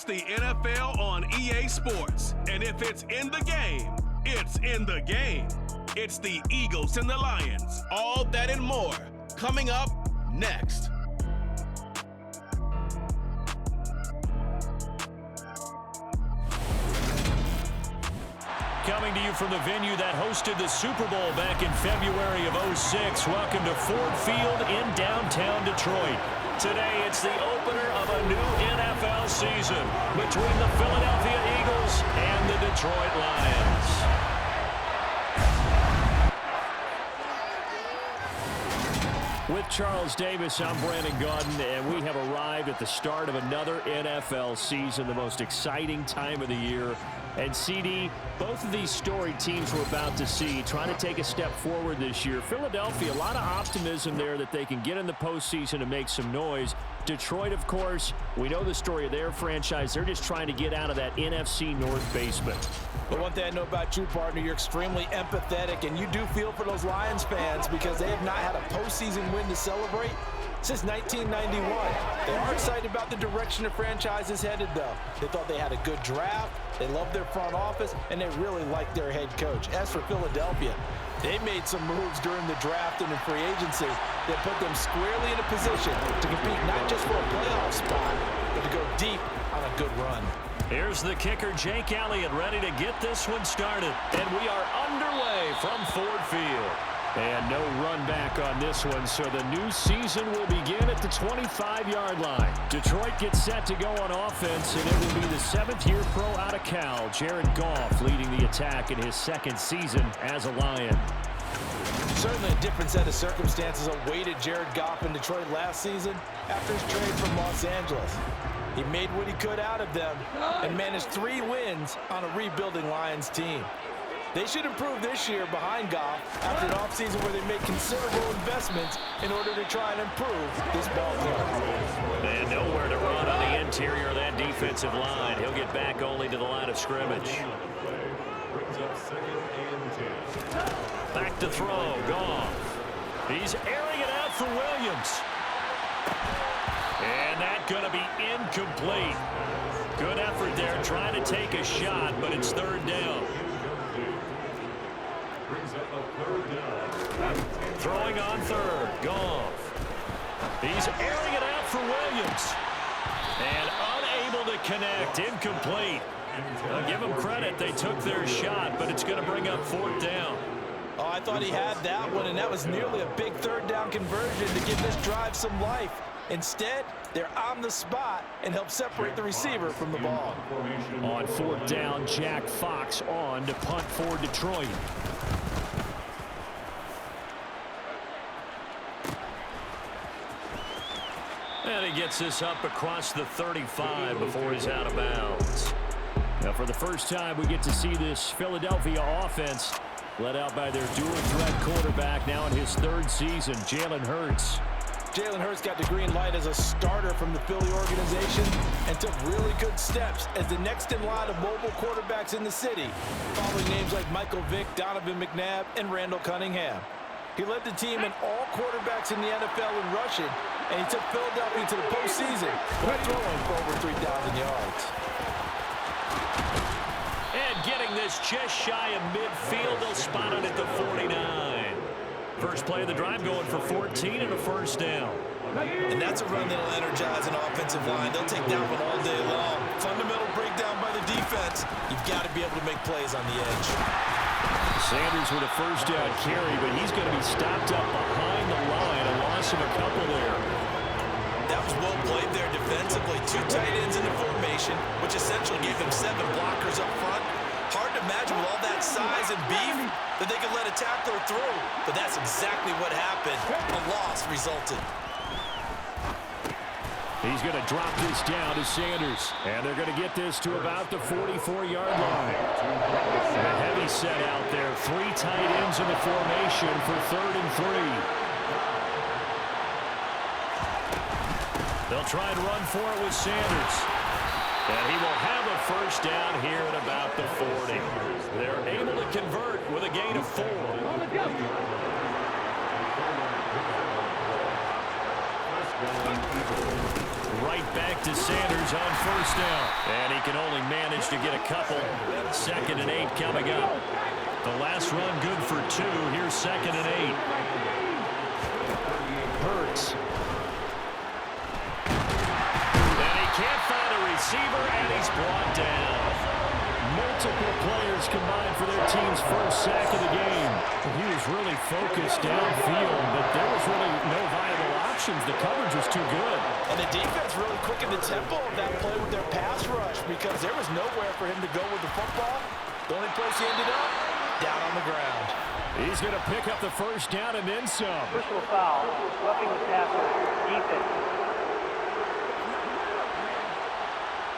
the NFL on EA Sports. And if it's in the game, it's in the game. It's the Eagles and the Lions. All that and more coming up next. Coming to you from the venue that hosted the Super Bowl back in February of '06. Welcome to Ford Field in downtown Detroit. Today, it's the opener of a new NFL season between the Philadelphia Eagles and the Detroit Lions. With Charles Davis, I'm Brandon Gaudin, and we have arrived at the start of another NFL season, the most exciting time of the year. And CD, both of these storied teams we're about to see trying to take a step forward this year. Philadelphia, a lot of optimism there that they can get in the postseason and make some noise. Detroit, of course, we know the story of their franchise. They're just trying to get out of that NFC North basement. But one thing I know about you, partner, you're extremely empathetic, and you do feel for those Lions fans because they have not had a postseason win to celebrate since 1991. They are excited about the direction the franchise is headed, though. They thought they had a good draft, they loved their front office, and they really liked their head coach. As for Philadelphia, they made some moves during the draft and in free agency that put them squarely in a position to compete not just for a playoff spot, but to go deep on a good run. Here's the kicker, Jake Elliott, ready to get this one started. And we are underway from Ford Field. And no run back on this one, so the new season will begin at the 25-yard line. Detroit gets set to go on offense, and it will be the seventh-year pro out of Cal, Jared Goff, leading the attack in his second season as a Lion. Certainly a different set of circumstances awaited Jared Goff in Detroit last season after his trade from Los Angeles. He made what he could out of them and managed 3 wins on a rebuilding Lions team. They should improve this year behind Goff after an offseason where they made considerable investments in order to try and improve this ball club. And nowhere to run on the interior of that defensive line. He'll get back only to the line of scrimmage. Back to throw, Goff. He's airing it out for Williams. And that's going to be incomplete. Good effort there, trying to take a shot, but it's third down. Throwing on third, Goff. He's airing it out for Williams. And unable to connect, incomplete. I'll give them credit, they took their shot, but it's going to bring up fourth down. Oh, I thought he had that one, and that was nearly a big third down conversion to give this drive some life. Instead, they're on the spot and help separate the receiver from the ball. On fourth down, Jack Fox on to punt for Detroit. And he gets this up across the 35 before he's out of bounds. Now, for the first time, we get to see this Philadelphia offense led out by their dual-threat quarterback now in his third season, Jalen Hurts. Jalen Hurts got the green light as a starter from the Philly organization and took really good steps as the next in line of mobile quarterbacks in the city, following names like Michael Vick, Donovan McNabb, and Randall Cunningham. He led the team in all quarterbacks in the NFL in rushing, and he took Philadelphia to the postseason by throwing for over 3,000 yards. And getting this just shy of midfield, they'll spot it at the 49. First play of the drive going for 14 and a first down. And that's a run that'll energize an offensive line. They'll take that one all day long. Fundamental breakdown by the defense. You've got to be able to make plays on the edge. Sanders with a first down carry, but he's going to be stopped up behind the line. A loss of a couple there. That was well played there defensively. 2 tight ends in the formation, which essentially gave them 7 blockers up front. Hard to imagine with all that size and beef that they could let a tackler through. But that's exactly what happened. A loss resulted. He's going to drop this down to Sanders. And they're going to get this to about the 44-yard line. A heavy set out there. 3 tight ends in the formation for 3rd and 3. They'll try and run for it with Sanders. And he will have a first down here at about the 40. They're able to convert with a gain of 4. Right back to Sanders on first down. And he can only manage to get a couple. 2nd and 8 coming up. The last run good for 2. Here's 2nd and 8. Hurts. And he can't find a receiver, and he's brought down. Multiple players combined for their team's first sack of the game. He was really focused downfield, but there was really no viable options. The coverage was too good. And the defense really quickened the tempo of that play with their pass rush because there was nowhere for him to go with the football. The only place he ended up, down on the ground. He's going to pick up the first down and then some. Personal foul, roughing the passer, defense.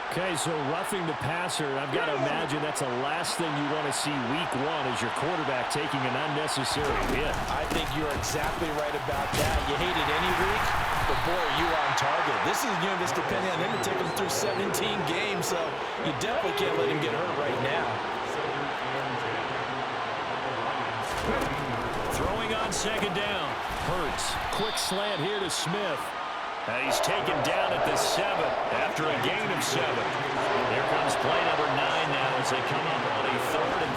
Okay, so roughing the passer, I've got to imagine that's the last thing you want to see week 1 as your quarterback taking an unnecessary hit. I think you're exactly right about that. You hate it any week, but boy, are you on target. This is just depending on him to take him through 17 games, so you definitely can't let him get hurt right now. Throwing on 2nd down. Hurts. Quick slant here to Smith. And he's taken down at the 7 after a gain of 7. Here comes play number 9 now as they come up on a 3rd and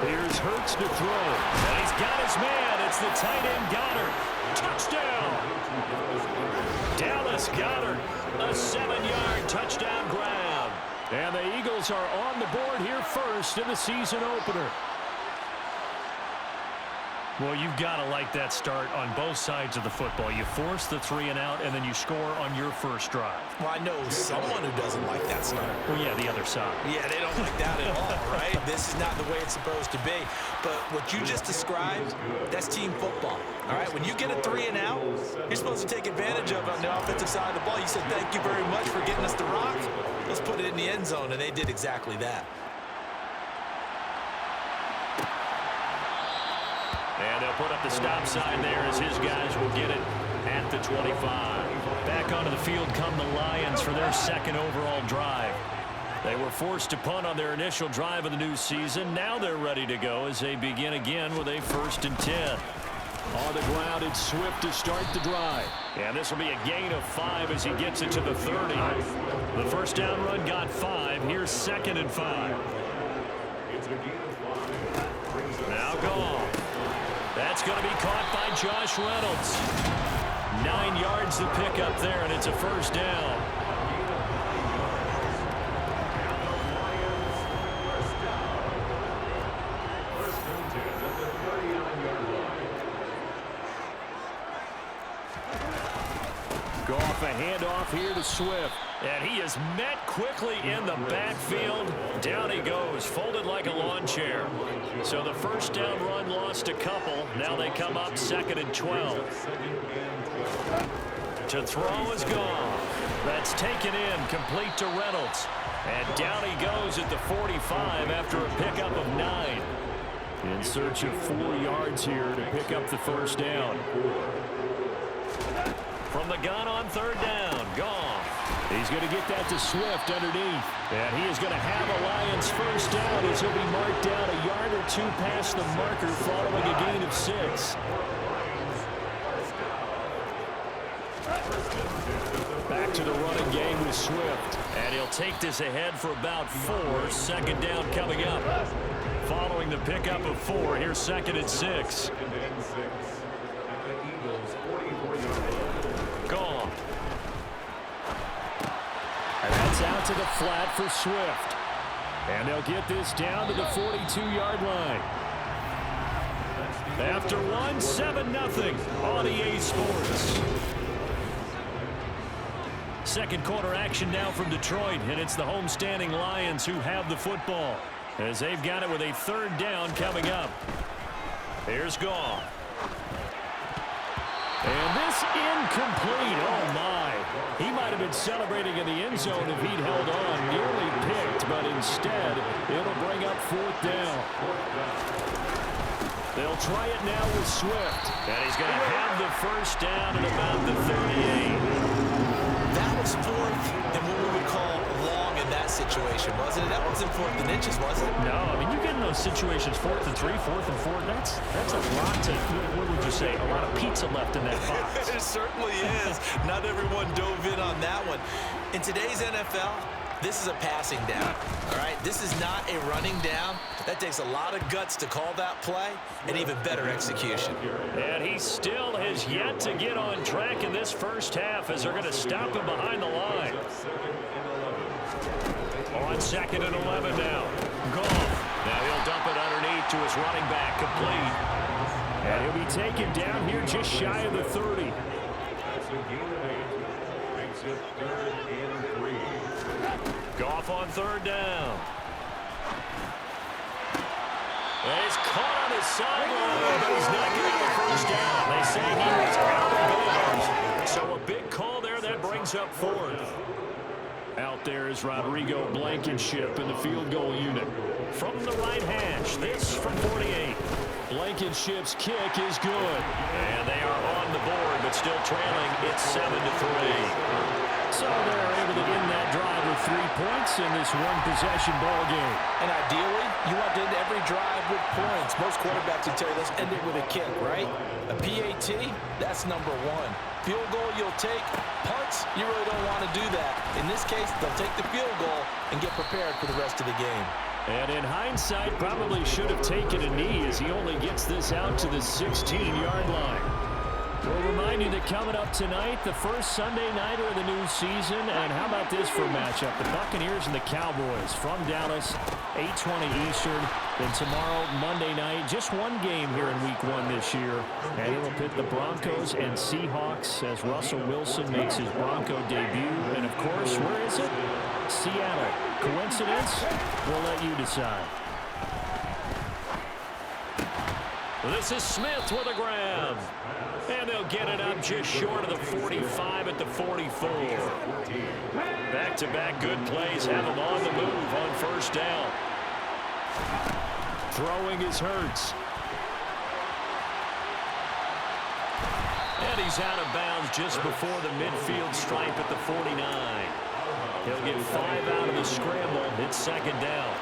3. Here's Hurts to throw. And he's got his man. It's the tight end Goddard. Touchdown! Dallas Goddard. A 7-yard touchdown grab. And the Eagles are on the board here first in the season opener. Well, you've got to like that start on both sides of the football. You force the 3 and out, and then you score on your first drive. Well, I know someone who doesn't like that start. Well, yeah, the other side. Yeah, they don't like that at all, right? This is not the way it's supposed to be. But what you just described, that's team football, all right? When you get a 3 and out, you're supposed to take advantage of it on the offensive side of the ball. You said, thank you very much for getting us the rock. Let's put it in the end zone, and they did exactly that. And they'll put up the stop sign there as his guys will get it at the 25. Back onto the field come the Lions for their 2nd overall drive. They were forced to punt on their initial drive of the new season. Now they're ready to go as they begin again with a 1st and 10. On the ground, it's Swift to start the drive. And this will be a gain of 5 as he gets it to the 30. The first down run got 5. Here's 2nd and 5. Now gone. That's going to be caught by Josh Reynolds. 9 yards to pick up there, and it's a first down. Goff, a handoff here to Swift. And he is met quickly in the backfield. Down he goes, folded like a lawn chair. So the first down run lost a couple. Now they come up 2nd and 12. To throw is gone. That's taken in, complete to Reynolds. And down he goes at the 45 after a pickup of 9. In search of 4 yards here to pick up the first down. From the gun on 3rd down, Goff. He's going to get that to Swift underneath. And he is going to have a Lions first down as he'll be marked down a yard or 2 past the marker following a gain of 6. Back to the running game with Swift. And he'll take this ahead for about 4. 2nd down coming up. Following the pickup of 4, here's 2nd and 6. Gone. And that's out to the flat for Swift. And they'll get this down to the 42-yard line. After 1, 7-0 on EA Sports. Second quarter action now from Detroit, and it's the homestanding Lions who have the football as they've got it with a 3rd down coming up. Here's Goff. And this incomplete. Oh, my. He might have been celebrating in the end zone if he'd held on. Nearly picked, but instead, it'll bring up 4th down. They'll try it now with Swift. And he's going to have the first down at about the 38. That was 4th and what we would call long in that situation, wasn't it? That wasn't 4th and inches, was it? No, I mean, you get in those situations 4th and 3, 4th and 4. That's a lot to, what would you say, a lot of pizza left in that box. It certainly is. Not everyone dove in on that one. In today's NFL, this is a passing down, all right? This is not a running down. That takes a lot of guts to call that play and even better execution. And he still has yet to get on track in this first half as they're going to stop him behind the line. On 2nd and 11 now. Goff. Now he'll dump it underneath to his running back, complete. And he'll be taken down here just shy of the 30. Goff on 3rd down. And he's caught on his sideline, but he's not getting the first down. They say he was out of bounds. So a big call there that brings up 4th. Out there is Rodrigo Blankenship in the field goal unit. From the right hash, this from 48. Blankenship's kick is good. And they are on the board, but still trailing. It's 7-3. So they're able to end that drive with 3 points in this one-possession ball game. And ideally, you want to end every drive with points. Most quarterbacks would tell you, let's end it with a kick, right? A PAT, that's number 1. Field goal you'll take. Punts, you really don't want to do that. In this case, they'll take the field goal and get prepared for the rest of the game. And in hindsight, probably should have taken a knee as he only gets this out to the 16-yard line. We'll remind you that coming up tonight, the first Sunday nighter of the new season. And how about this for a matchup? The Buccaneers and the Cowboys from Dallas, 8:20 Eastern. Then tomorrow, Monday night, just one game here in Week 1 this year. And it'll pit the Broncos and Seahawks as Russell Wilson makes his Bronco debut. And, of course, where is it? Seattle. Coincidence? We'll let you decide. This is Smith with a grab. And they'll get it up just short of the 45 at the 44. Back-to-back good plays have him on the move on 1st down. Throwing is Hurts. And he's out of bounds just before the midfield stripe at the 49. He'll get 5 out of the scramble. It's 2nd down.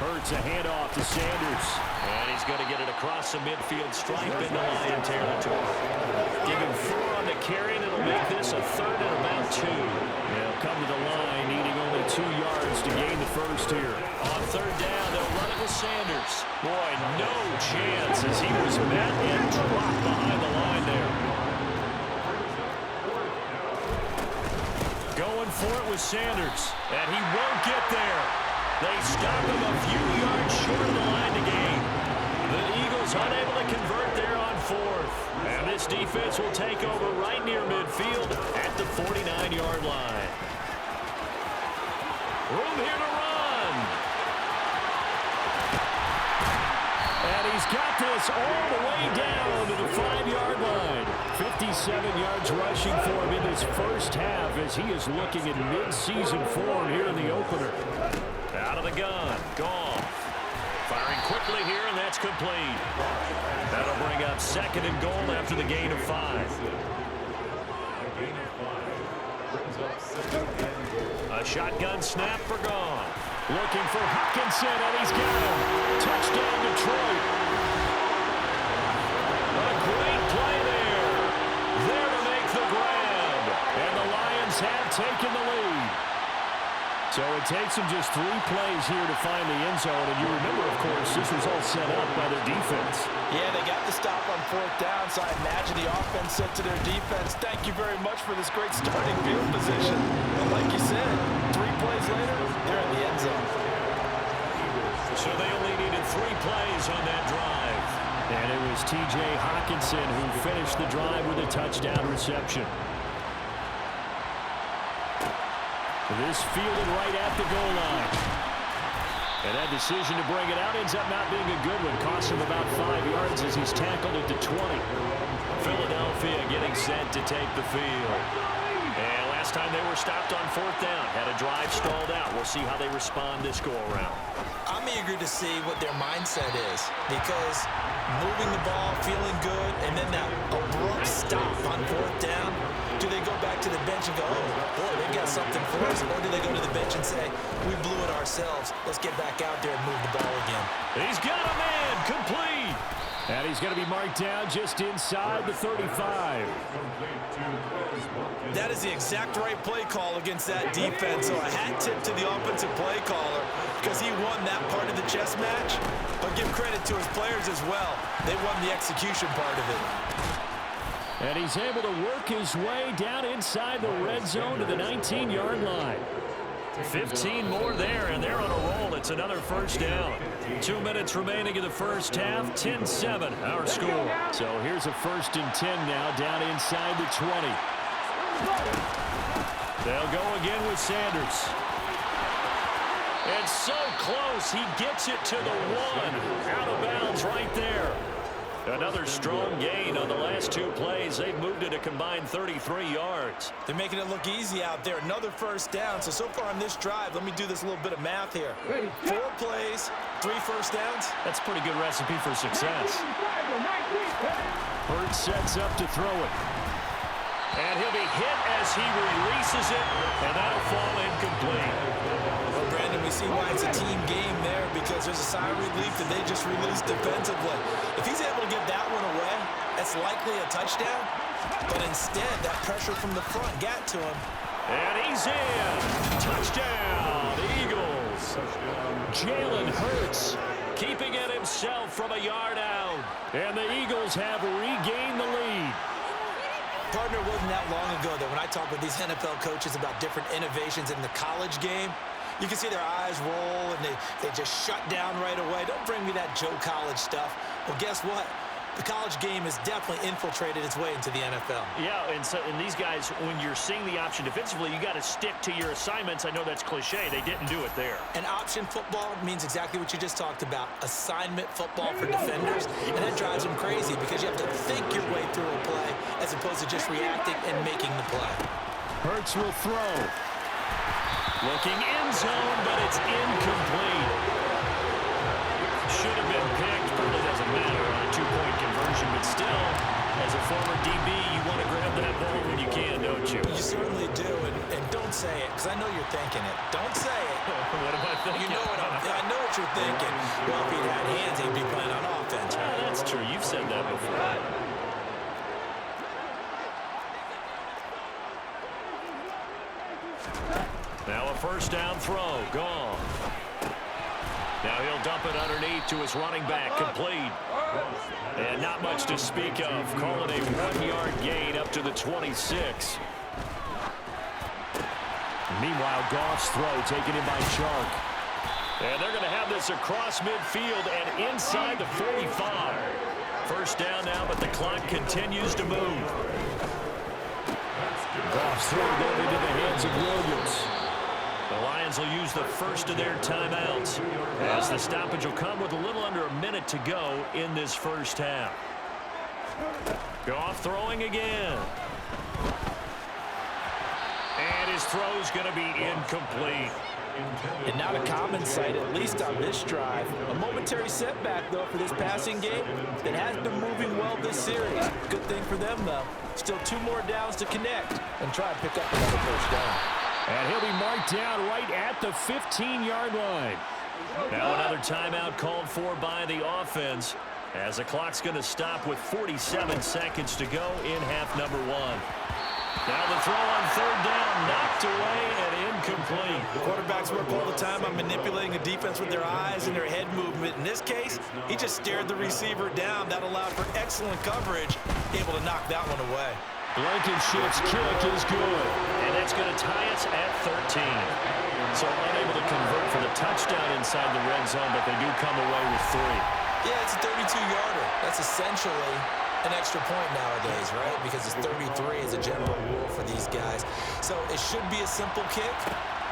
Hurts a handoff to Sanders. And he's going to get it across the midfield stripe into Lion territory. Give him 4 on the carry, and it'll make this a 3rd and about 2. They'll come to the line, needing only 2 yards to gain the first here. On 3rd down, they'll run it with Sanders. Boy, no chance as he was met and dropped behind the line there. Going for it with Sanders, and he won't get there. They stop him a few yards short of the line to gain. The Eagles unable to convert there on 4th. And this defense will take over right near midfield at the 49-yard line. Room here to run. And he's got this all the way down to the 5-yard line. 57 yards rushing for him in this first half as he is looking in mid-season form here in the opener. Out of the gun. Goff. Firing quickly here, and that's complete. That'll bring up 2nd and goal after the gain of 5. A shotgun snap for Goff. Looking for Hockenson, and he's got him. Touchdown, Detroit. A great play there. There to make the grab. And the Lions have taken the lead. So it takes them just 3 plays here to find the end zone. And you remember, of course, this was all set up by their defense. Yeah, they got the stop on 4th down, so I imagine the offense said to their defense, thank you very much for this great starting field position. And like you said, 3 plays later, they're in the end zone. So they only needed 3 plays on that drive. And it was T.J. Hockenson who finished the drive with a touchdown reception. This fielded right at the goal line. And that decision to bring it out ends up not being a good one. Costs him about 5 yards as he's tackled at the 20. Philadelphia getting set to take the field. And last time they were stopped on 4th down. Had a drive stalled out. We'll see how they respond this go-around. I'm eager to see what their mindset is, because moving the ball, feeling good, and then that abrupt stop on 4th down, Do they go back to the bench and go, oh, boy, they've got something for us? Or do they go to the bench and say, we blew it ourselves. Let's get back out there and move the ball again. He's got a man, complete. And he's going to be marked down just inside the 35. That is the exact right play call against that defense. So a hat tip to the offensive play caller because he won that part of the chess match. But give credit to his players as well. They won the execution part of it. And he's able to work his way down inside the red zone to the 19-yard line. 15 more there, and they're on a roll. It's another first down. 2 minutes remaining in the first half. 10-7, our score. So here's a 1st and 10 now down inside the 20. They'll go again with Sanders. And so close, he gets it to the 1. Out of bounds right there. Another strong gain on the last 2 plays. They've moved it a combined 33 yards. They're making it look easy out there. Another first down. So far on this drive, let me do this little bit of math here. 4 plays, 3 first downs. That's a pretty good recipe for success. Hurts sets up to throw it. And he'll be hit as he releases it, and that'll fall incomplete. Well, Brandon, we see why it's a team game there because there's a sigh of relief that they just released defensively. If he's able to get that one away, that's likely a touchdown. But instead, that pressure from the front got to him. And he's in. Touchdown, Eagles. Jalen Hurts keeping it himself from a yard out. And the Eagles have regained the lead. Partner, wasn't that long ago that when I talk with these NFL coaches about different innovations in the college game, you can see their eyes roll and they just shut down right away. Don't bring me that Joe College stuff. Well, guess what? The college game has definitely infiltrated its way into the NFL. Yeah, and these guys, when you're seeing the option defensively, you got to stick to your assignments. I know that's cliche. They didn't do it there. And option football means exactly what you just talked about, assignment football for defenders. And that drives them crazy because you have to think your way through a play as opposed to just reacting and making the play. Hurts will throw. Looking end zone, but it's incomplete. Should have been picked, but it doesn't matter on a 2-point conversion. But still, as a former DB, you want to grab that ball when you can, don't you? You certainly do, and don't say it, because I know you're thinking it. Don't say it. What am I thinking? You know what I know what you're thinking. Well, if he'd had hands, he'd be playing on offense. Yeah, that's true. You've said that before. Now a first down throw, gone. Now he'll dump it underneath to his running back, complete. And not much to speak of. Call it a 1-yard gain up to the 26. Meanwhile, Goff's throw taken in by Chark. And they're going to have this across midfield and inside the 45. First down now, but the clock continues to move. Goff's throw going into the hands of Williams. The Lions will use the first of their timeouts as the stoppage will come with a little under a minute to go in this first half. Goff throwing again. And his throw's going to be incomplete. And not a common sight, at least on this drive. A momentary setback, though, for this passing game that has been moving well this series. Good thing for them, though. Still 2 more downs to connect and try and pick up another first down. And he'll be marked down right at the 15-yard line. Now another timeout called for by the offense as the clock's going to stop with 47 seconds to go in half number 1. Now the throw on 3rd down, knocked away and incomplete. Quarterbacks work all the time on manipulating a defense with their eyes and their head movement. In this case, he just stared the receiver down. That allowed for excellent coverage, able to knock that one away. Blankenship's kick is good. And that's going to tie us at 13. So unable to convert for the touchdown inside the red zone, but they do come away with 3. Yeah, it's a 32-yarder. That's essentially an extra point nowadays, right? Because it's 33 as a general rule for these guys. So it should be a simple kick.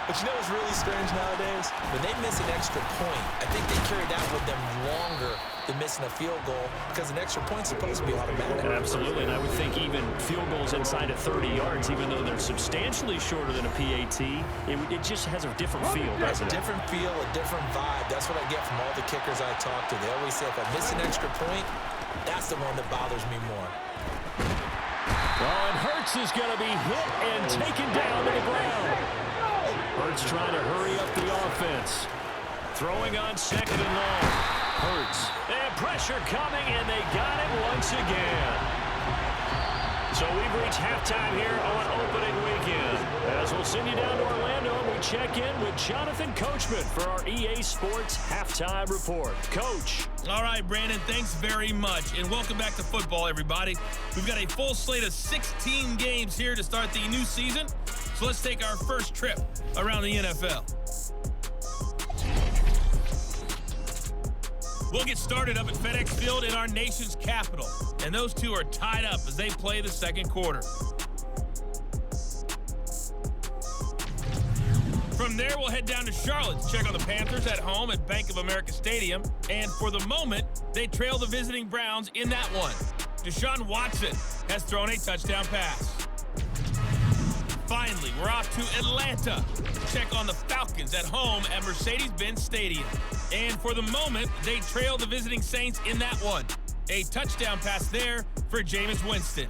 But you know what's really strange nowadays? When they miss an extra point, I think they carry that with them longer than missing a field goal because an extra point's supposed to be automatic. Absolutely, and I would think even field goals inside of 30 yards, even though they're substantially shorter than a PAT, it just has a different feel, doesn't it? A different feel, a different vibe. That's what I get from all the kickers I talk to. They always say if I miss an extra point, that's the one that bothers me more. Oh, and Hurts is going to be hit and taken down to the ground. Hurts trying to hurry up the offense. Throwing on second and long. Hurts. And pressure coming, and they got him once again. So we've reached halftime here on opening weekend. As we'll send you down to Orlando, and we check in with Jonathan Coachman for our EA Sports Halftime Report. Coach. All right, Brandon, thanks very much. And welcome back to football, everybody. We've got a full slate of 16 games here to start the new season. So let's take our first trip around the NFL. We'll get started up at FedEx Field in our nation's capital. And those two are tied up as they play the second quarter. From there, we'll head down to Charlotte to check on the Panthers at home at Bank of America Stadium. And for the moment, they trail the visiting Browns in that one. Deshaun Watson has thrown a touchdown pass. Finally, we're off to Atlanta to check on the Falcons at home at Mercedes-Benz Stadium. And for the moment, they trail the visiting Saints in that one. A touchdown pass there for Jameis Winston.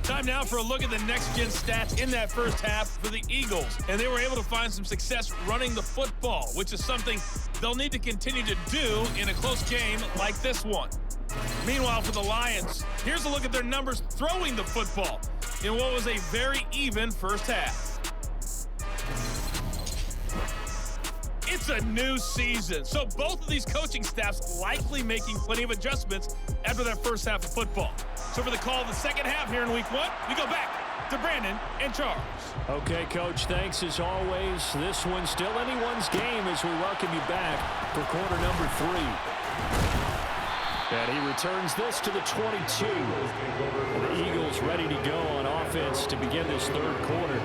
Time now for a look at the next-gen stats in that first half for the Eagles. And they were able to find some success running the football, which is something they'll need to continue to do in a close game like this one. Meanwhile, for the Lions, here's a look at their numbers throwing the football in what was a very even first half. It's a new season, so both of these coaching staffs likely making plenty of adjustments after that first half of football. So for the call of the second half here in week one, we go back to Brandon and Charles. Okay, Coach, thanks as always. This one's still anyone's game as we welcome you back for quarter number 3. And he returns this to the 22. The Eagles ready to go on offense to begin this third quarter.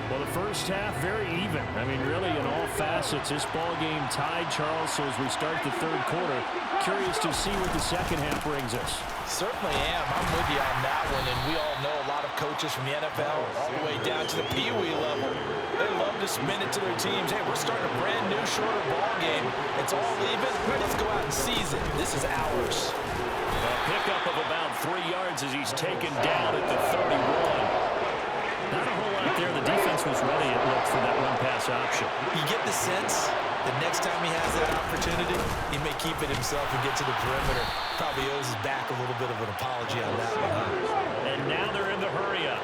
Well, the first half, very even. I mean, really, in all facets, this ball game tied, Charles. So as we start the third quarter, curious to see what the second half brings us. Certainly am. I'm with you on that one. And we all know a lot of coaches from the NFL all the way down to the Pee Wee level. They love to spin it to their teams. Hey, we're starting a brand new, shorter ball game. It's all even. Let's go out and seize it. This is ours. A pickup of about 3 yards as he's taken down at the 31. Not a whole lot there. The defense was ready, it looked, for that run-pass option. You get the sense that next time he has that opportunity, he may keep it himself and get to the perimeter. Probably owes his back a little bit of an apology on that one, huh? And now they're in the hurry-up.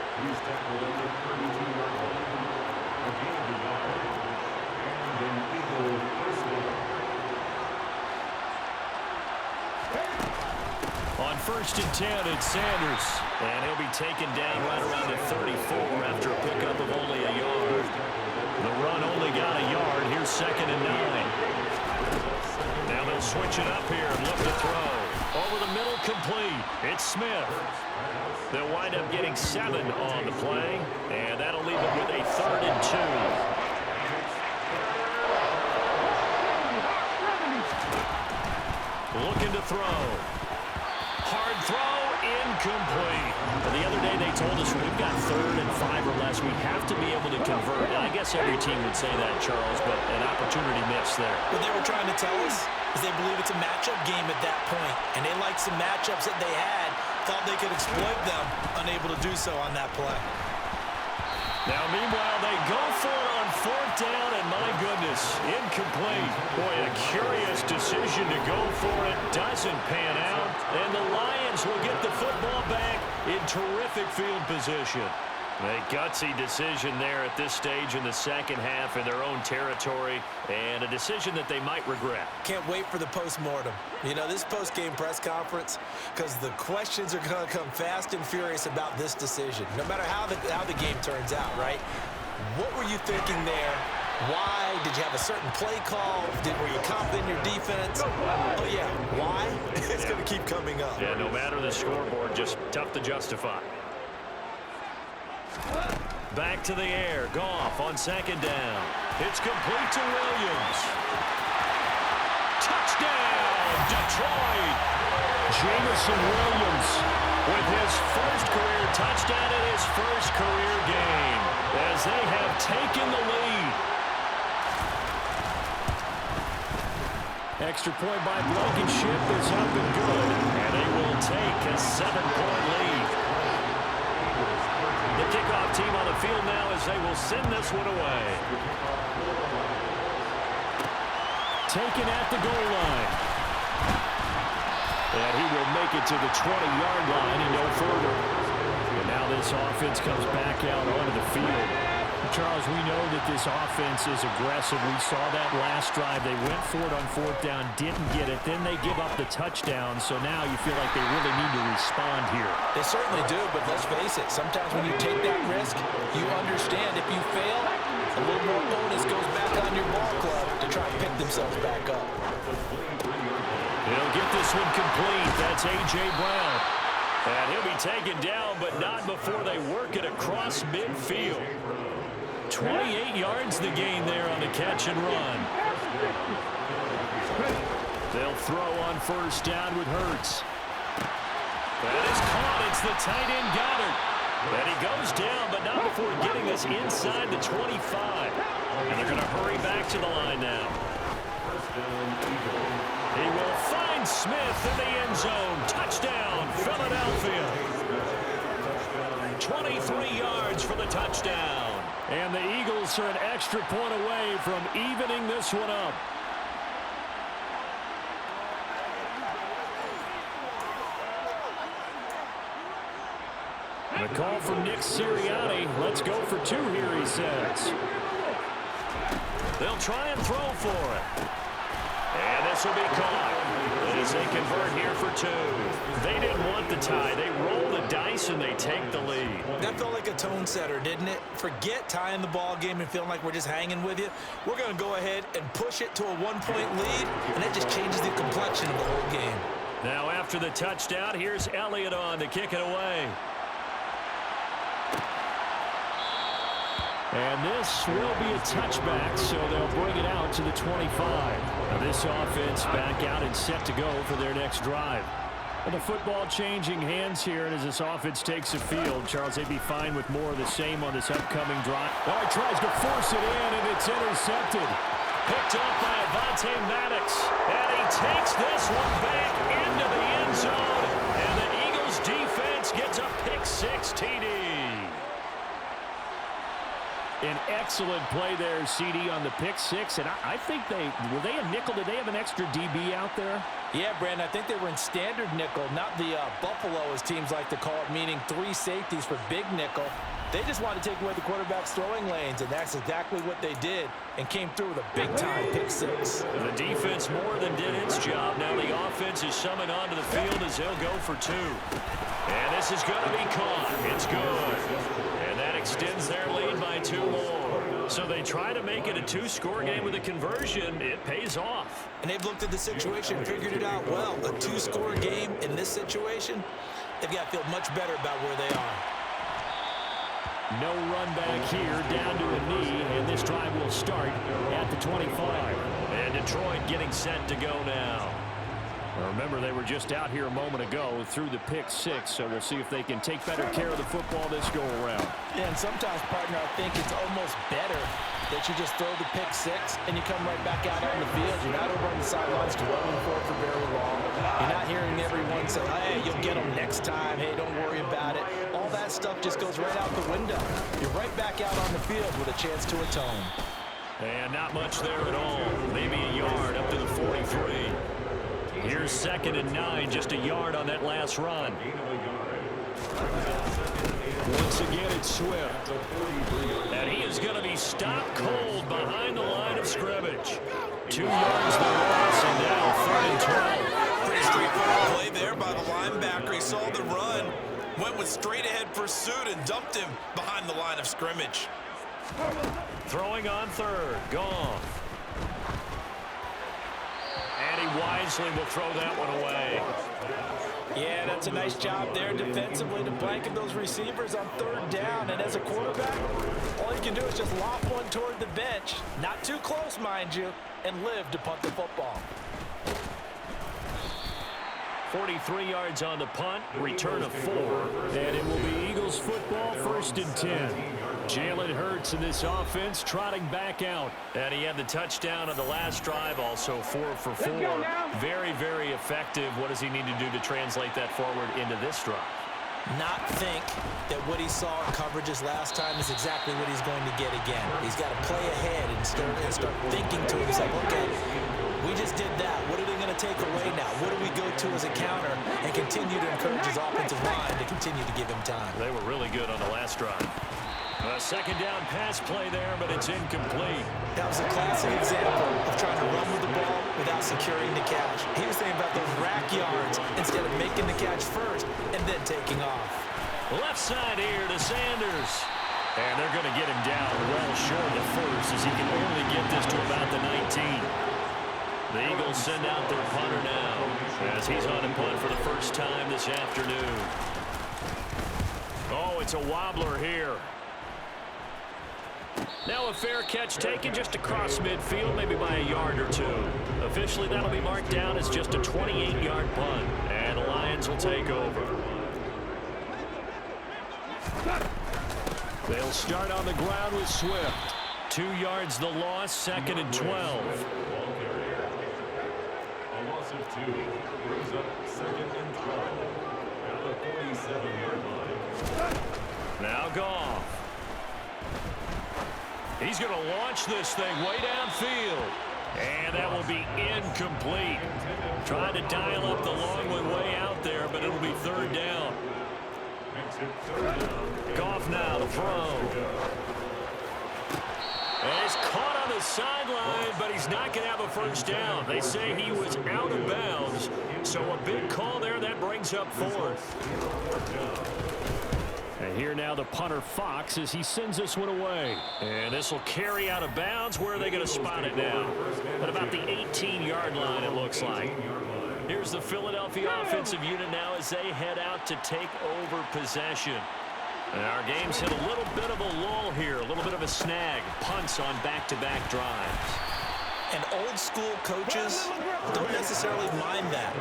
On 1st and 10, it's Sanders. And he'll be taken down right around the 34 after a pickup of only a yard. The run only got a yard. Here's 2nd and 9. Now they'll switch it up here and look to throw. Over the middle, complete. It's Smith. They'll wind up getting 7 on the play. And that'll leave it with a 3rd and 2. Looking to throw. Hard throw, incomplete. The other day they told us we've got 3rd and 5 or less. We have to be able to convert. And I guess every team would say that, Charles, but an opportunity missed there. What they were trying to tell us is they believe it's a matchup game at that point. And they liked some matchups that they had, thought they could exploit them, unable to do so on that play. Now, meanwhile, they go for it on 4th down, and my goodness, incomplete. Boy, a curious decision to go for it. Doesn't pan out, and the Lions will get the football back in terrific field position. A gutsy decision there at this stage in the second half in their own territory, and a decision that they might regret. Can't wait for the post-mortem. You know, this post-game press conference, because the questions are going to come fast and furious about this decision, no matter how the game turns out, right? What were you thinking there? Why? Did you have a certain play call? Were you confident in your defense? Oh, yeah. Why? It's going to keep coming up. Yeah, no matter the scoreboard, just tough to justify. Back to the air. Goff on 2nd down. It's complete to Williams. Touchdown, Detroit. Jameson Williams with his first career touchdown in his first career game as they have taken the lead. Extra point by Blankenship is up and good. And they will take a 7-point lead. The kickoff team on the field now as they will send this one away. Taken at the goal line. And he will make it to the 20-yard line and no further. And now this offense comes back out onto the field. Charles, we know that this offense is aggressive. We saw that last drive. They went for it on 4th down, didn't get it. Then they give up the touchdown. So now you feel like they really need to respond here. They certainly do, but let's face it. Sometimes when you take that risk, you understand if you fail, a little more bonus goes back on your ball club to try and pick themselves back up. He'll get this one complete. That's A.J. Brown. And he'll be taken down, but not before they work it across midfield. 28 yards the gain there on the catch and run. They'll throw on 1st down with Hurts. That is caught. It's the tight end Goddard. And he goes down, but not before getting this inside the 25. And they're going to hurry back to the line now. He will find Smith in the end zone. Touchdown, Philadelphia. 23 yards for the touchdown. And the Eagles are an extra point away from evening this one up. And a call from Nick Sirianni. Let's go for 2 here, he says. They'll try and throw for it. And this will be caught as they convert here for 2. They didn't want the tie. They roll the dice and they take the lead. That felt like a tone setter, didn't it? Forget tying the ball game and feeling like we're just hanging with you. We're going to go ahead and push it to a 1-point lead, and that just changes the complexion of the whole game. Now after the touchdown, here's Elliott on to kick it away. And this will be a touchback, so they'll bring it out to the 25. Now this offense back out and set to go for their next drive. And the football changing hands here, and as this offense takes the field, Charles, they'd be fine with more of the same on this upcoming drive. Oh, he tries to force it in, and it's intercepted. Picked up by Avonte Maddox, and he takes this one back into the end zone, and the Eagles defense gets a pick-6 TD. An excellent play there, CD, on the pick-6, and I think were they a nickel? Did they have an extra DB out there? Yeah, Brandon, I think they were in standard nickel, not the Buffalo, as teams like to call it, meaning 3 safeties for big nickel. They just wanted to take away the quarterback's throwing lanes, and that's exactly what they did, and came through with a big-time pick-6. The defense more than did its job. Now the offense is summoned onto the field as they'll go for 2. And this is going to be caught. It's good. And that extends their lead by 2 more. So they try to make it a 2-score game with a conversion. It pays off. And they've looked at the situation, figured it out well. A 2-score game in this situation, they've got to feel much better about where they are. No run back here, down to a knee, and this drive will start at the 25. And Detroit getting set to go now. Remember, they were just out here a moment ago through the pick-6, so we'll see if they can take better care of the football this go-around. Yeah, and sometimes, partner, I think it's almost better that you just throw the pick-6 and you come right back out on the field. You're not over on the sidelines dwelling for it for very long. You're not hearing everyone say, hey, you'll get them next time. Hey, don't worry about it. All that stuff just goes right out the window. You're right back out on the field with a chance to atone. And not much there at all. Maybe a yard up to the 43. Here's 2nd and 9, just a yard on that last run. Once again, it's Swift. And he is going to be stopped cold behind the line of scrimmage. 2 yards the loss, and now 3rd and 12. Pretty straightforward play there by the linebacker. He saw the run, went with straight-ahead pursuit, and dumped him behind the line of scrimmage. Throwing on 3rd, Goff. And he wisely will throw that one away. Yeah, that's a nice job there defensively to blanket those receivers on 3rd down. And as a quarterback, all you can do is just loft one toward the bench. Not too close, mind you, and live to punt the football. 43 yards on the punt, return of 4. And it will be Eagles Eagles football, 1st and 10. Jalen Hurts in this offense trotting back out. And he had the touchdown on the last drive, also 4 for 4. Very, very effective. What does he need to do to translate that forward into this drive? Not think that what he saw in coverages last time is exactly what he's going to get again. He's got to play ahead and start thinking to himself, okay, we just did that. What are they going to take away now? What do we go to as a counter? And continue to encourage his offensive line to continue to give him time. They were really good on the last drive. A second down pass play there, but it's incomplete. That was a classic example of trying to run with the ball without securing the catch. He was thinking about those rack yards instead of making the catch first and then taking off. Left side here to Sanders. And they're going to get him down well short of the first as he can only get this to about the 19. The Eagles send out their punter now as he's on a punt for the first time this afternoon. Oh, it's a wobbler here. Now a fair catch taken just across midfield, maybe by a yard or two. Officially, that'll be marked down as just a 28-yard punt. And the Lions will take over. They'll start on the ground with Swift. 2 yards the loss, 2nd and 12. A loss of 2 brings up 2nd and 12 at the 47-yard line. Now Goff. He's going to launch this thing way downfield. And that will be incomplete. Trying to dial up the long one way out there, but it'll be 3rd down. Goff now to throw. And he's caught on the sideline, but he's not going to have a first down. They say he was out of bounds. So a big call there. That brings up 4th. And here now the punter Fox as he sends this one away. And this will carry out of bounds. Where are they going to spot it now? At about the 18-yard line, it looks like. Here's the Philadelphia offensive unit now as they head out to take over possession. And our game's hit a little bit of a lull here, a little bit of a snag. Punts on back-to-back drives. And old-school coaches don't necessarily mind that.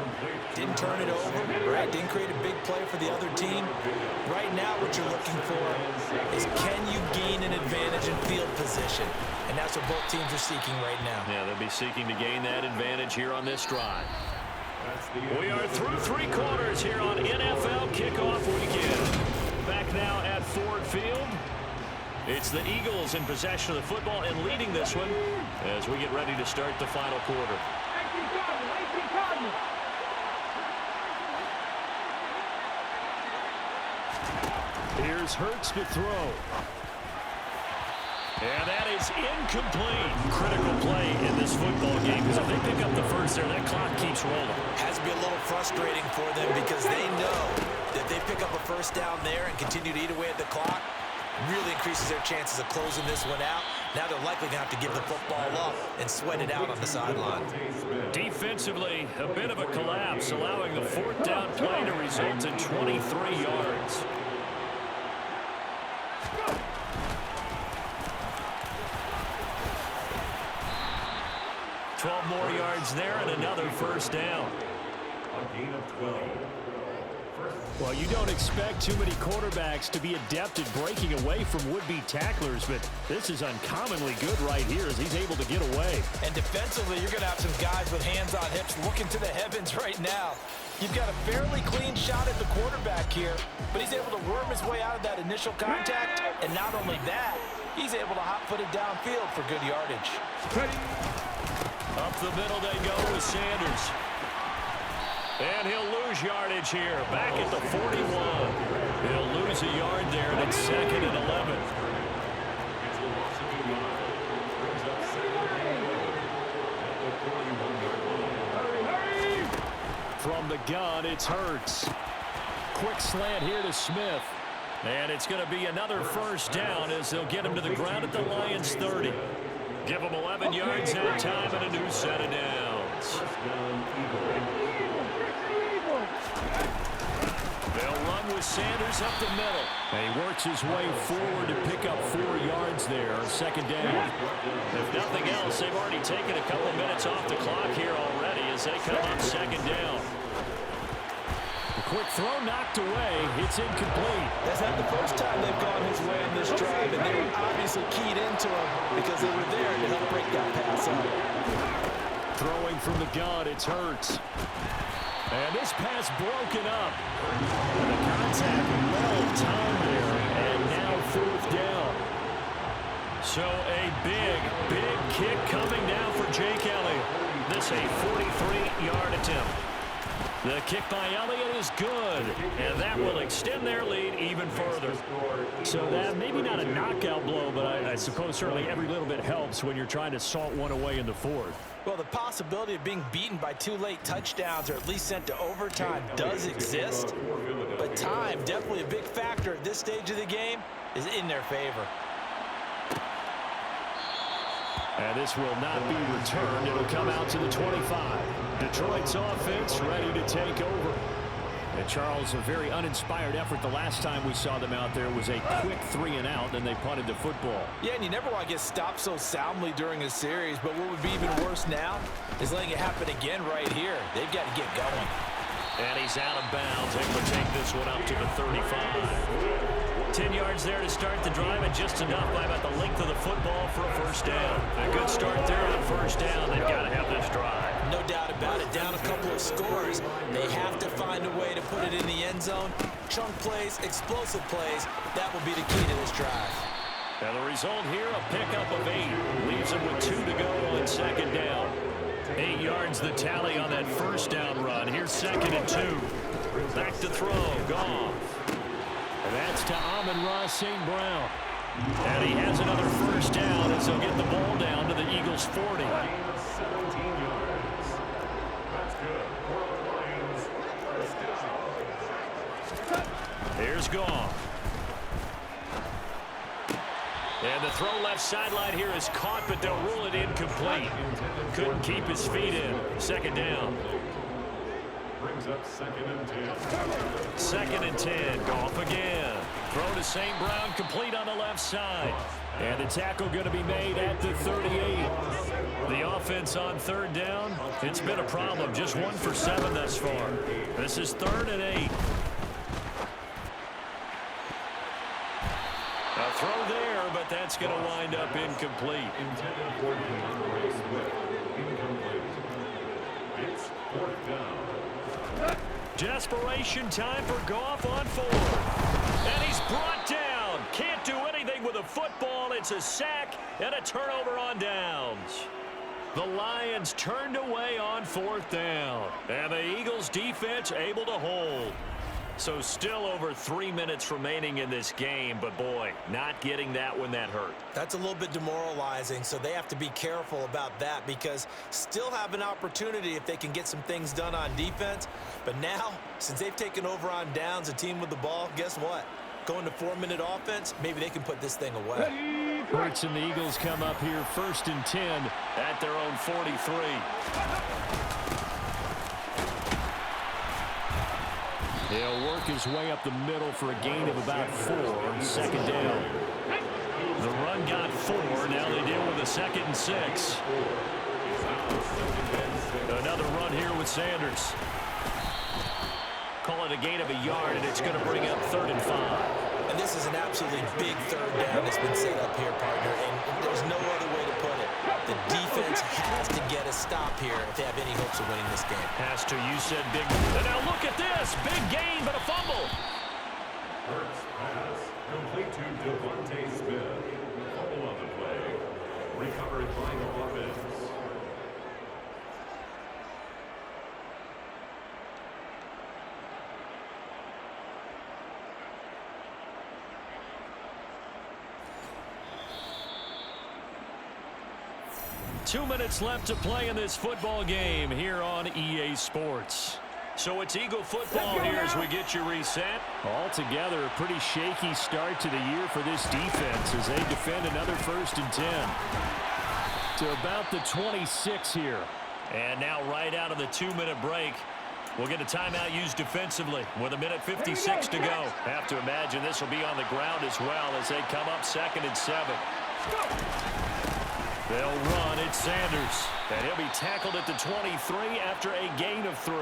Didn't turn it over, right? Didn't create a big play for the other team. Right now what you're looking for is can you gain an advantage in field position? And that's what both teams are seeking right now. Yeah, they'll be seeking to gain that advantage here on this drive. We are through 3 quarters here on NFL Kickoff Weekend. Back now at Ford Field. It's the Eagles in possession of the football and leading this one as we get ready to start the final quarter. Here's Hurts to throw. And that is incomplete. Critical play in this football game because if they pick up the first there, that clock keeps rolling. Has to be a little frustrating for them because they know that they pick up a first down there and continue to eat away at the clock. Really increases their chances of closing this one out. Now they're likely going to have to give the football up and sweat it out on the sideline. Defensively, a bit of a collapse, allowing the 4th down play to result in 23 yards. More yards there and another first down. A gain of 12. Well, you don't expect too many quarterbacks to be adept at breaking away from would-be tacklers, but this is uncommonly good right here as he's able to get away. And defensively, you're going to have some guys with hands on hips looking to the heavens right now. You've got a fairly clean shot at the quarterback here, but he's able to worm his way out of that initial contact, and not only that, he's able to hot-foot it downfield for good yardage. Up the middle they go with Sanders. And he'll lose yardage here. Back at the 41. He'll lose a yard there, and it's 2nd and 11. From the gun, it's Hurts. Quick slant here to Smith. And it's going to be another first down as they'll get him to the ground at the Lions' 30. Give them 11 yards that time and a new set of downs. They'll run with Sanders up the middle. And he works his way forward to pick up 4 yards there, 2nd down. If nothing else, they've already taken a couple minutes off the clock here already as they come up 2nd down. Quick throw knocked away. It's incomplete. That's not the first time they've gone his way on this drive, and they were obviously keyed into him because they were there to help break that pass up. Throwing from the gun, it's Hurts. And this pass broken up. And the contact well timed there, and now 4th down. So a big kick coming now for Jake Elliott. This a 43-yard attempt. The kick by Elliott is good, and that will extend their lead even further. So that maybe not a knockout blow, but I suppose certainly every little bit helps when you're trying to salt one away in the 4th. Well, the possibility of being beaten by 2 late touchdowns or at least sent to overtime does exist, but time, definitely a big factor at this stage of the game, is in their favor. And this will not be returned. It'll come out to the 25. Detroit's offense ready to take over. And Charles, a very uninspired effort. The last time we saw them out there was a quick 3-and-out, then they punted the football. Yeah, and you never want to get stopped so soundly during a series, but what would be even worse now is letting it happen again right here. They've got to get going. And he's out of bounds, able to take this one up to the 35. 10 yards there to start the drive, and just enough by about the length of the football for a first down. A good start there on first down. They've got to have this drive. No doubt about it. Down a couple of scores. They have to find a way to put it in the end zone. Chunk plays, explosive plays. That will be the key to this drive. And the result here, a pickup of 8. Leaves them with 2 to go on second down. 8 yards the tally on that first down run. Here's 2nd and 2. Back to throw. Goff. And that's to Amon-Ra St. Brown. And he has another first down as he'll get the ball down to the Eagles' 40. 17 yards. That's good. For the Lions, first down. Here's Goff. And the throw left sideline here is caught, but they'll rule it incomplete. Couldn't keep his feet in. Second down. Brings up 2nd and 10. 2nd and 10. Goff again. Throw to St. Brown, complete on the left side. And the tackle going to be made at the 38. The offense on 3rd down, it's been a problem. Just 1 for 7 thus far. This is 3rd and 8. A throw there, but that's going to wind up incomplete. Intended for the incomplete. It's 4th down. Desperation time for Goff on 4. And he's brought down. Can't do anything with a football. It's a sack and a turnover on downs. The Lions turned away on 4th down. And the Eagles defense able to hold. So still over 3 minutes remaining in this game, but boy, not getting that when that hurt. That's a little bit demoralizing, so they have to be careful about that because still have an opportunity if they can get some things done on defense. But now, since they've taken over on downs, a team with the ball, guess what? Going to 4-minute offense, maybe they can put this thing away. Hurts and the Eagles come up here 1st and 10 at their own 43. He'll work his way up the middle for a gain of about 4 on 2nd down. The run got 4. Now they deal with a 2nd and 6. Another run here with Sanders. Call it a gain of a yard, and it's going to bring up 3rd and 5. And this is an absolutely big 3rd down that's been set up here, partner, and there's no other way to put it. The defense has to get a stop here if they have any hopes of winning this game. Has to. You said big. And now look at this. Big gain, but a fumble. Hurts pass. Complete to Devontae Smith. Fumble on the play. Recovered by the offense. Two minutes left to play in this football game here on EA Sports. So it's Eagle football here as we get you reset. Altogether, a pretty shaky start to the year for this defense as they defend another 1st and 10. To about the 26 here. And now right out of the 2-minute break, we'll get a timeout used defensively with 1:56 to go. Have to imagine this will be on the ground as well as they come up 2nd and 7. They'll run. It's Sanders. And he'll be tackled at the 23 after a gain of 3.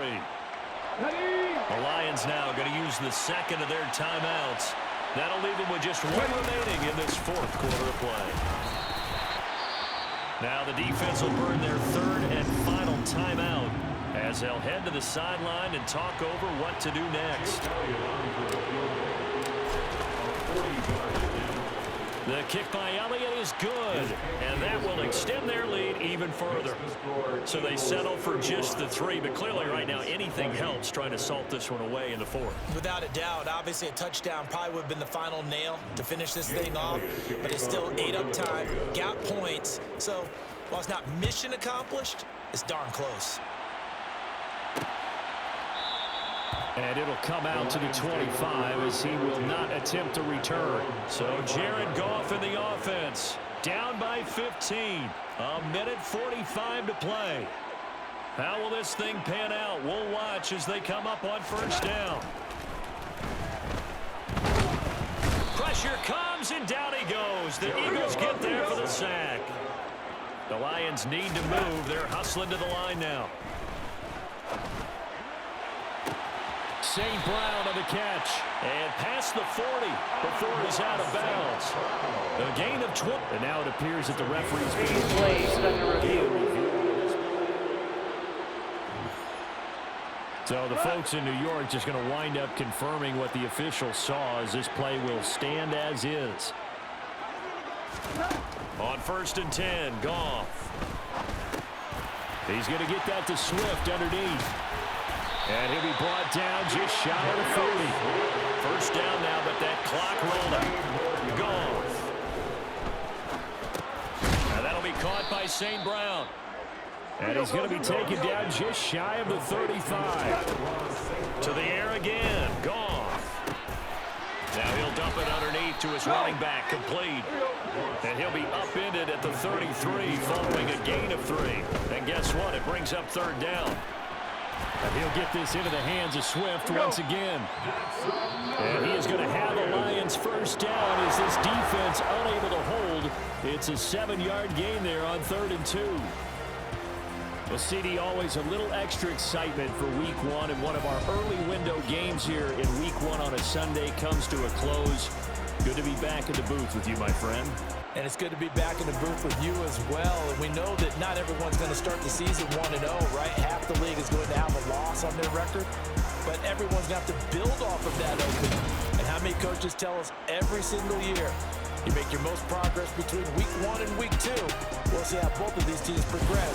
The Lions now going to use the second of their timeouts. That'll leave them with just one remaining in this fourth quarter of play. Now the defense will burn their third and final timeout as they'll head to the sideline and talk over what to do next. The kick by Elliott is good, and that will extend their lead even further. So they settle for just the 3, but clearly right now anything helps trying to salt this one away in the fourth. Without a doubt, obviously a touchdown probably would have been the final nail to finish this thing off, but it's still 8 up time, got points. So while it's not mission accomplished, it's darn close. And it'll come out to the 25 as he will not attempt to return. So Jared Goff in the offense. Down by 15. A minute 45 to play. How will this thing pan out? We'll watch as they come up on first down. Pressure comes and down he goes. The Eagles get there for the sack. The Lions need to move. They're hustling to the line now. St. Brown on the catch and past the 40 before he's out of bounds. A gain of 20. And now it appears that the referee's being placed under review. So the folks in New York just going to wind up confirming what the official saw as this play will stand as is. On 1st and 10, Goff. He's going to get that to Swift underneath. And he'll be brought down just shy of the 40. First down now, but that clock rolling. Goff. And that'll be caught by St. Brown. And he's going to be taken down just shy of the 35. To the air again. Goff. Now he'll dump it underneath to his running back, complete. And he'll be upended at the 33 following a gain of 3. And guess what? It brings up 3rd down. And he'll get this into the hands of Swift once again. And he is going to have the Lions first down as this defense unable to hold. It's a 7-yard gain there on 3rd and 2. Well, CD, always a little extra excitement for week 1, and one of our early window games here in week 1 on a Sunday comes to a close. Good to be back in the booth with you, my friend. And it's good to be back in the booth with you as well. And we know that not everyone's going to start the season 1-0, right? Half the league is going to have a loss on their record. But everyone's going to have to build off of that opening. And how many coaches tell us every single year, you make your most progress between week 1 and week 2. We'll see how both of these teams progress.